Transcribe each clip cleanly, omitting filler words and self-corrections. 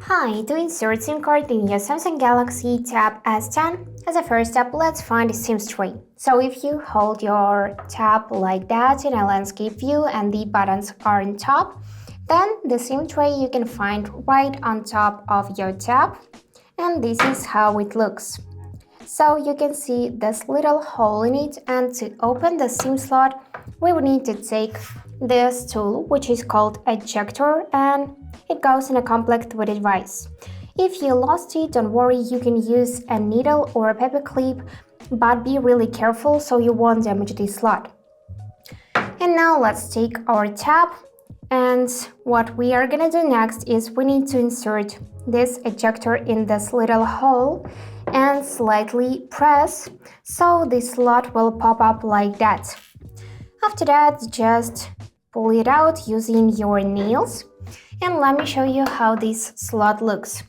Hi, to insert SIM card in your Samsung Galaxy Tab S10, as a first step, let's find the SIM tray. So if you hold your tab like that in a landscape view and the buttons are on top, then the SIM tray you can find right on top of your tab, and this is how it looks. So you can see this little hole in it, and to open the SIM slot, we will need to take this tool, which is called ejector, and it goes in a complete with a device. If you lost it, don't worry, you can use a needle or a paper clip, but be really careful so you won't damage the slot. And now let's take our tab, and what we are gonna do next is we need to insert this ejector in this little hole and slightly press so the slot will pop up like that. After that, just pull it out using your nails, and let me show you how this slot looks.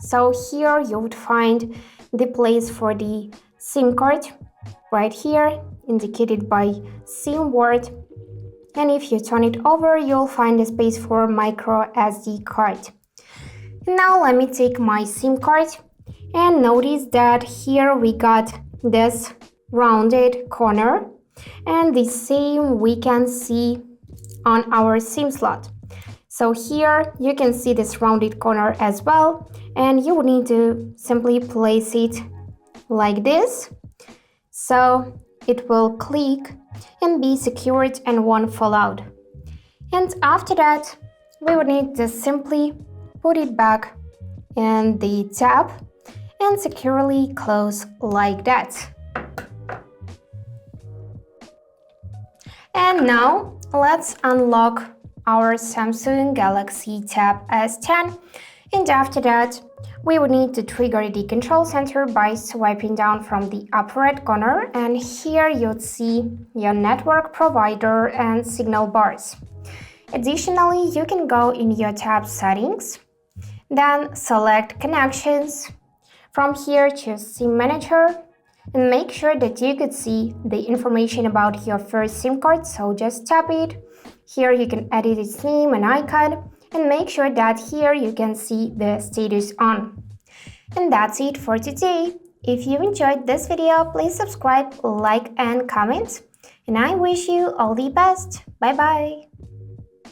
So here you would find the place for the SIM card right here, indicated by SIM word, and if you turn it over, you'll find a space for micro SD card. Now let me take my SIM card, and notice that here we got this rounded corner, and the same we can see on our SIM slot. So here you can see this rounded corner as well, and you will need to simply place it like this so it will click and be secured and won't fall out. And after that, we will need to simply put it back in the tab and securely close like that. And now let's unlock our Samsung Galaxy Tab S10, and after that we will need to trigger the control center by swiping down from the upper right corner, and here you'll see your network provider and signal bars. Additionally, you can go in your tab settings, then select connections. From here, choose SIM manager and make sure that you could see the information about your first SIM card, so just tap it. Here you can edit its name and icon, and make sure that here you can see the status on. And that's it for today. If you enjoyed this video, please subscribe, like and comment, and I wish you all the best. Bye bye.